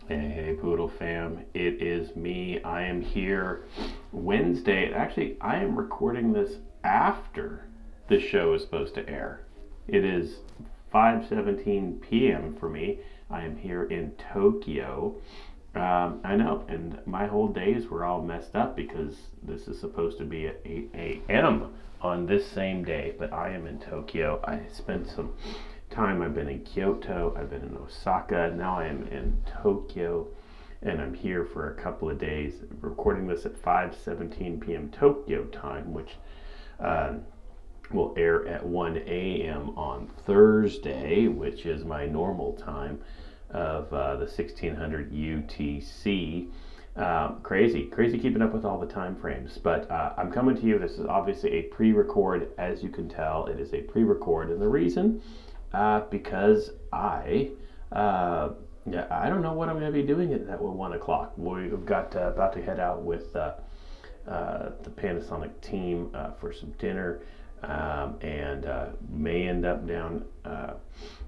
Hey, Poodle fam, it is me. I am here Wednesday. Actually, I am recording this after the show is supposed to air. It is 5:17 p.m. for me. I am here in Tokyo. I know, and my whole days were all messed up because this is supposed to be at 8 a.m. on this same day, but I am in Tokyo. I spent some time. I've been in Kyoto, I've been in Osaka, now I am in Tokyo, and I'm here for a couple of days. Recording this at 5:17 p.m. Tokyo time, which uh, will air at 1 a.m. on Thursday, which is my normal time of the 1600 UTC. Crazy keeping up with all the time frames. But I'm coming to you. This is obviously a pre-record, as you can tell. It is a pre-record, and the reason, because yeah, I don't know what I'm going to be doing at 1 o'clock. We've got about to head out with the Panasonic team for some dinner, and may end up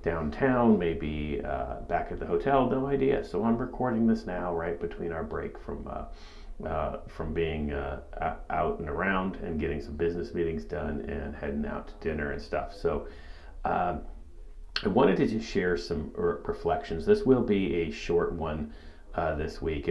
downtown, maybe back at the hotel. No idea. So I'm recording this now, right between our break from being out and around and getting some business meetings done and heading out to dinner and stuff. So uh, I wanted to just share some reflections. This will be a short one this week.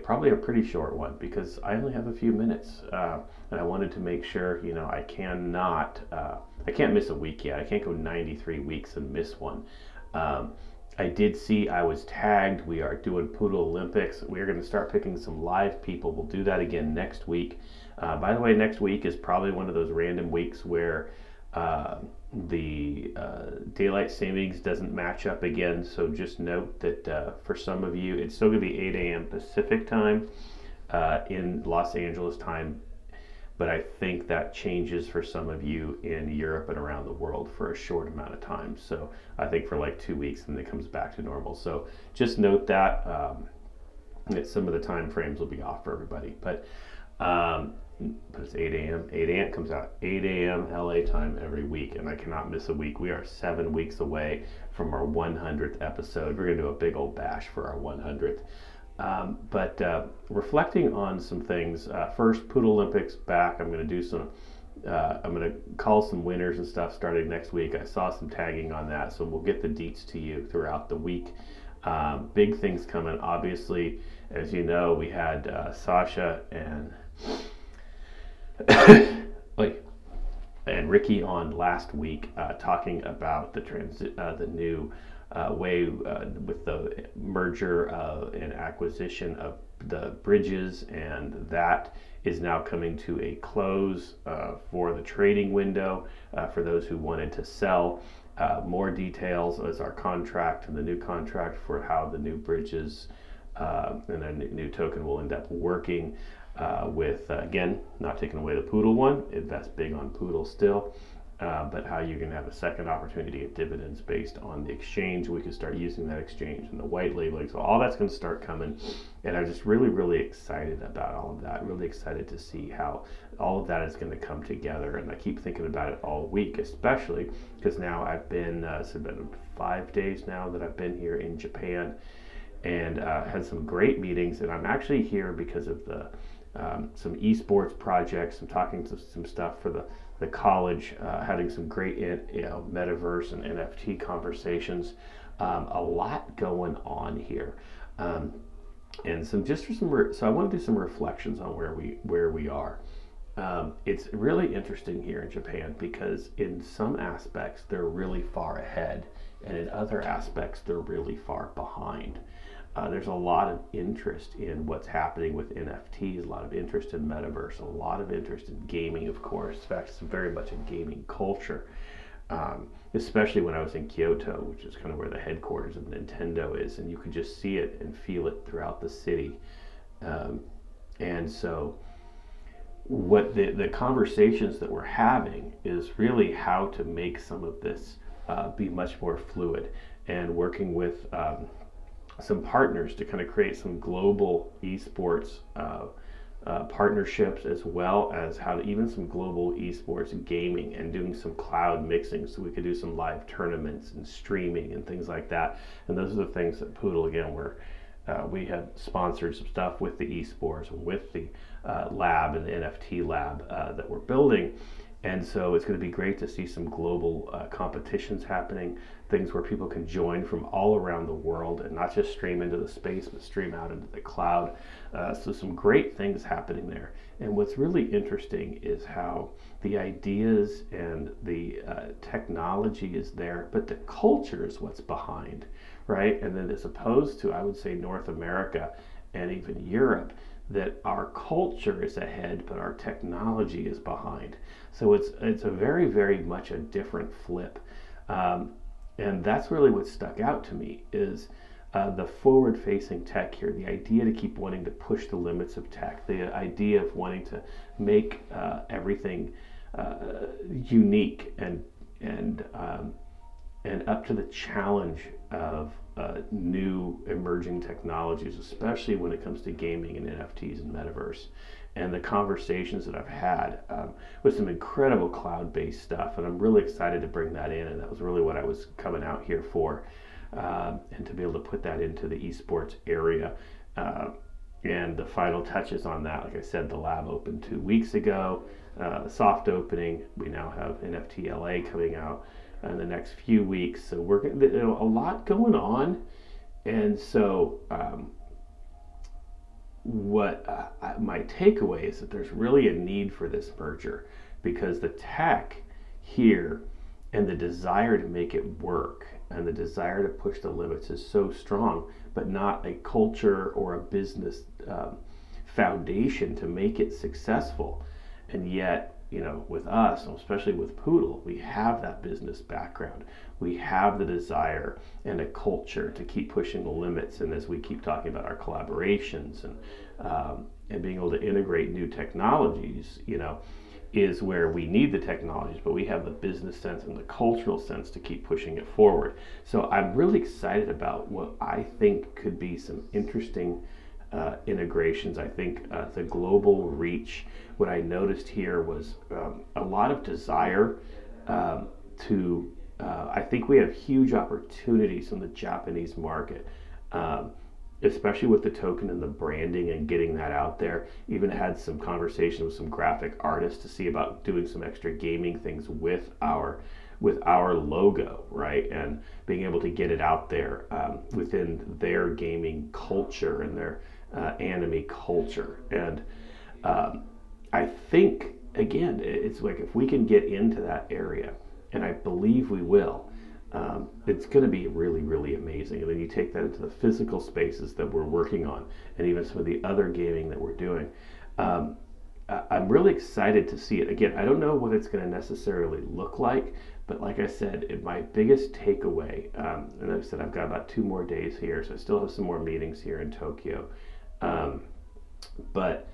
Probably a pretty short one because I only have a few minutes, and I wanted to make sure I can't miss a week yet. I can't go 93 weeks and miss one. I did see I was tagged. We are doing Poodle Olympics. We are going to start picking some live people. We'll do that again next week. By the way, next week is probably one of those random weeks where the daylight savings doesn't match up again. So just note that for some of you, it's still going to be 8 a.m. Pacific time in Los Angeles time. But I think that changes for some of you in Europe and around the world for a short amount of time. So I think for like 2 weeks, and then it comes back to normal. So just note that some of the time frames will be off for everybody. Um, but it's 8 a.m. 8 a.m. comes out 8 a.m. LA time every week, and I cannot miss a week. We are 7 weeks away from our 100th episode. We're going to do a big old bash for our 100th. But reflecting on some things, first, Poodle Olympics back. I'm going to do some. I'm going to call some winners and stuff starting next week. I saw some tagging on that, so we'll get the deets to you throughout the week. Big things coming. Obviously, as you know, we had Sasha and like and Ricky on last week talking about the new way with the merger and acquisition of the bridges, and that is now coming to a close for the trading window for those who wanted to sell. More details as our contract and the new contract for how the new bridges and a new token will end up working with, again, not taking away the Poodle one, invest big on Poodle still, but how you can have a second opportunity to get dividends based on the exchange. We can start using that exchange and the white labeling. So all that's going to start coming. And I'm just really excited about all of that. Really excited to see how all of that is going to come together. And I keep thinking about it all week, especially because now it's been 5 days now that I've been here in Japan, and had some great meetings. And I'm actually here because of some esports projects. I'm talking to some stuff for the college, having some great metaverse and NFT conversations. A lot going on here, and so I want to do some reflections on where we are. It's really interesting here in Japan because in some aspects they're really far ahead, and in other aspects they're really far behind. There's a lot of interest in what's happening with NFTs, a lot of interest in metaverse, a lot of interest in gaming, of course. In fact, it's very much a gaming culture, especially when I was in Kyoto, which is kind of where the headquarters of Nintendo is, and you could just see it and feel it throughout the city. And so what the conversations that we're having is really how to make some of this be much more fluid, and working with some partners to kind of create some global esports partnerships, as well as how to even some global esports gaming, and doing some cloud mixing so we could do some live tournaments and streaming and things like that. And those are the things that Poodle, again, we have sponsored some stuff with the esports, with the lab and the NFT lab that we're building. And so it's going to be great to see some global competitions happening, things where people can join from all around the world and not just stream into the space, but stream out into the cloud. So some great things happening there. And what's really interesting is how the ideas and the technology is there, but the culture is what's behind, right? And then as opposed to, I would say, North America and even Europe, that our culture is ahead, but our technology is behind. So it's a very, very much a different flip. And that's really what stuck out to me is the forward-facing tech here, the idea to keep wanting to push the limits of tech, the idea of wanting to make everything unique and up to the challenge of new emerging technologies, especially when it comes to gaming and NFTs and metaverse. And the conversations that I've had with some incredible cloud-based stuff, and I'm really excited to bring that in, and that was really what I was coming out here for, and to be able to put that into the esports area. And the final touches on that, like I said, the lab opened 2 weeks ago, soft opening. We now have NFT LA coming out in the next few weeks. So we're a lot going on. And so my takeaway is that there's really a need for this merger because the tech here and the desire to make it work and the desire to push the limits is so strong, but not a culture or a business foundation to make it successful. And yet, with us, especially with Poodle, we have that business background. We have the desire and a culture to keep pushing the limits. And as we keep talking about our collaborations and being able to integrate new technologies, is where we need the technologies, but we have the business sense and the cultural sense to keep pushing it forward. So I'm really excited about what I think could be some interesting integrations. I think the global reach, what I noticed here was a lot of desire I think we have huge opportunities in the Japanese market, especially with the token and the branding and getting that out there. Even had some conversation with some graphic artists to see about doing some extra gaming things with our logo, right? And being able to get it out there within their gaming culture and their anime culture. And I think, again, it's like if we can get into that area, and I believe we will, it's going to be really, really amazing. And then you take that into the physical spaces that we're working on, and even some of the other gaming that we're doing. I'm really excited to see it. Again, I don't know what it's going to necessarily look like, but like I said, my biggest takeaway, and like I said, I've got about 2 more days here, so I still have some more meetings here in Tokyo. But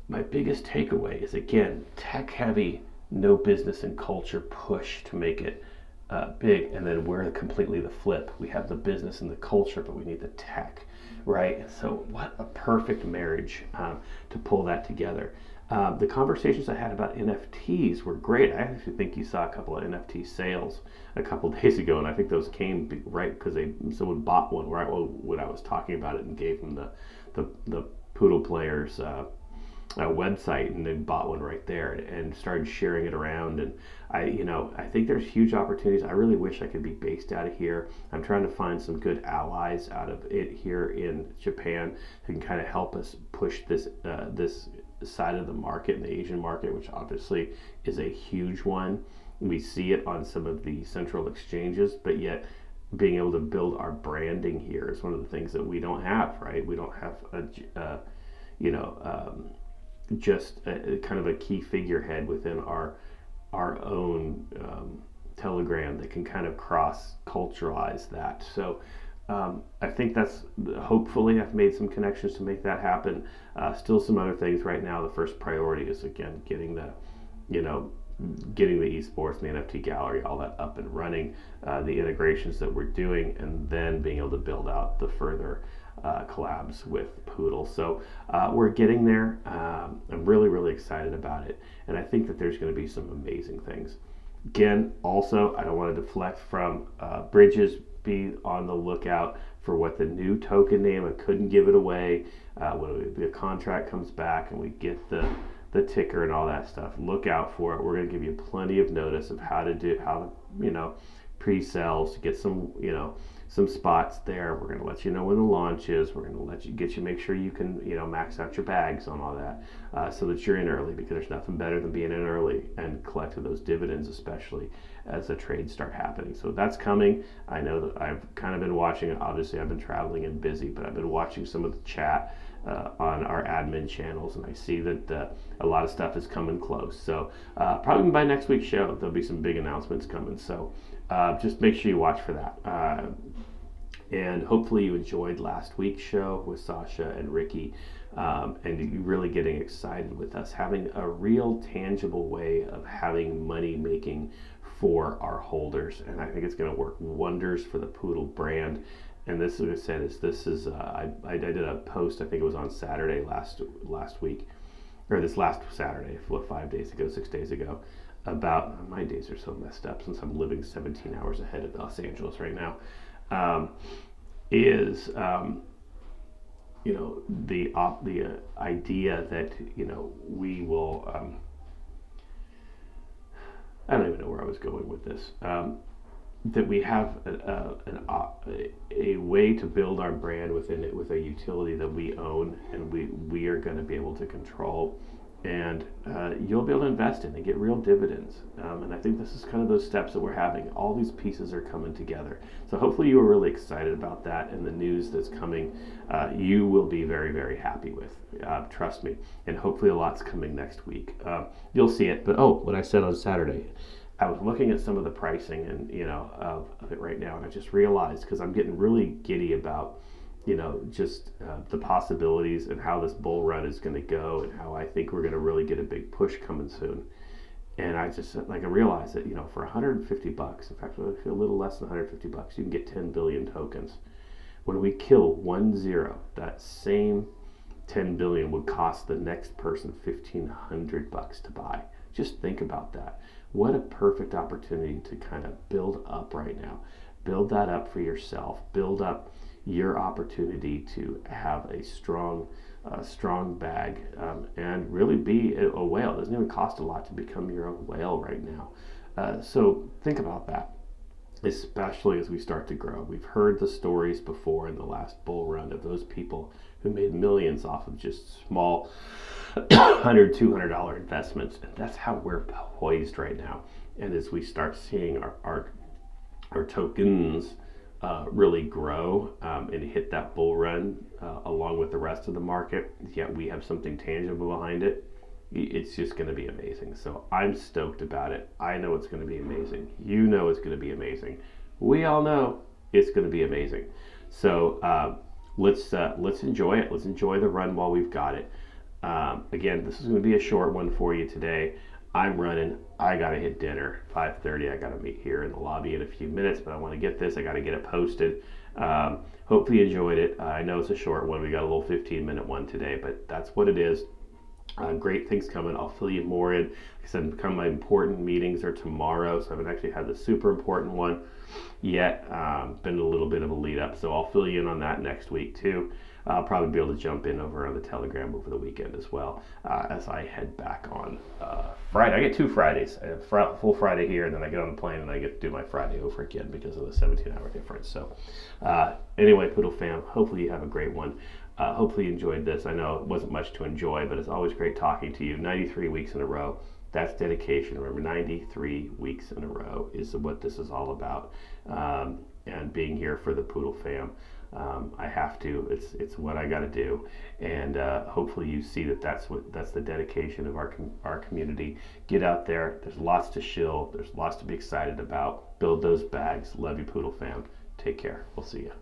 my biggest takeaway is, again, tech heavy, no business and culture push to make it big, and then we're completely the flip. We have the business and the culture, but we need the tech, right? So what a perfect marriage to pull that together. The conversations I had about NFTs were great. I actually think you saw a couple of NFT sales a couple of days ago, and I think those came right because someone bought one right when I was talking about it and gave them the Poodle Players website, and then bought one right there and started sharing it around. And I think there's huge opportunities. I really wish I could be based out of here. I'm trying to find some good allies out of it here in Japan who can kind of help us push this side of the market, in the Asian market, which obviously is a huge one. We see it on some of the central exchanges, but yet being able to build our branding here is one of the things that we don't have, right? We don't have just a kind of a key figurehead within our own Telegram that can kind of cross-culturalize that. So I think that's, hopefully I've made some connections to make that happen. Still some other things right now. The first priority is, again, getting the esports and the NFT gallery, all that up and running, the integrations that we're doing, and then being able to build out the further collabs with Poodle. So we're getting there. I'm really, really excited about it. And I think that there's going to be some amazing things. Again, also, I don't want to deflect from Bridges be on the lookout for what the new token name. I couldn't give it away. When the contract comes back and we get the ticker and all that stuff, look out for it. We're going to give you plenty of notice of how to pre-sales to get some spots there. We're going to let you know when the launch is. We're going to get you make sure you can max out your bags on all that, so that you're in early, because there's nothing better than being in early and collecting those dividends, especially as the trades start happening. So that's coming. I know that I've kind of been watching it. Obviously, I've been traveling and busy, but I've been watching some of the chat on our admin channels, and I see that a lot of stuff is coming close. So probably by next week's show, there'll be some big announcements coming. So just make sure you watch for that. And hopefully you enjoyed last week's show with Sasha and Ricky, and you really getting excited with us having a real tangible way of having money making for our holders. And I think it's going to work wonders for the Poodle brand. And this, as I said, I did a post, I think it was on Saturday last week, or this last Saturday, 6 days ago, about, my days are so messed up since I'm living 17 hours ahead of Los Angeles right now, the idea that we will, I don't even know where I was going with this, that we have a way to build our brand within it with a utility that we own and we are going to be able to control, and you'll be able to invest in and get real dividends. And I think this is kind of those steps that we're having. All these pieces are coming together. So hopefully you are really excited about that, and the news that's coming you will be very, very happy with. Trust me. And hopefully a lot's coming next week. You'll see it. But what I said on Saturday, I was looking at some of the pricing and of it right now, and I just realized, because I'm getting really giddy about just the possibilities and how this bull run is going to go, and how I think we're going to really get a big push coming soon. And I just I realized that for $150, in fact, I feel a little less than $150, you can get 10 billion tokens. When we kill 1 that same 10 billion would cost the next person $1,500 to buy. Just think about that. What a perfect opportunity to kind of build up right now. Build that up for yourself. Build up your opportunity to have a strong bag, and really be a whale. It doesn't even cost a lot to become your own whale right now. So think about that, especially as we start to grow. We've heard the stories before in the last bull run of those people who made millions off of just small $100, $200 investments, and that's how we're poised right now. And as we start seeing our tokens really grow and hit that bull run along with the rest of the market, yet we have something tangible behind it, it's just going to be amazing. So I'm stoked about it. I know it's going to be amazing. You know it's going to be amazing. We all know it's going to be amazing. So let's enjoy it. Let's enjoy the run while we've got it. Again, this is going to be a short one for you today. I'm running. I got to hit dinner. 5:30. I got to meet here in the lobby in a few minutes, but I want to get this. I got to get it posted. Hopefully you enjoyed it. I know it's a short one. We got a little 15-minute one today, but that's what it is. Great things coming. I'll fill you more in. Like I said, my important meetings are tomorrow, so I haven't actually had the super important one yet. Been a little bit of a lead up, so I'll fill you in on that next week too. I'll probably be able to jump in over on the Telegram over the weekend as well, as I head back on Friday. I get 2 Fridays, full Friday here, and then I get on the plane and I get to do my Friday over again because of the 17-hour difference. So anyway, Poodle fam, hopefully you have a great one. Hopefully you enjoyed this. I know it wasn't much to enjoy, but it's always great talking to you. 93 weeks in a row. That's dedication. Remember, 93 weeks in a row is what this is all about. And being here for the Poodle fam. I have to. It's what I got to do, and hopefully you see that's the dedication of our community. Get out there. There's lots to shill. There's lots to be excited about. Build those bags. Love you, Poodle fam. Take care. We'll see you.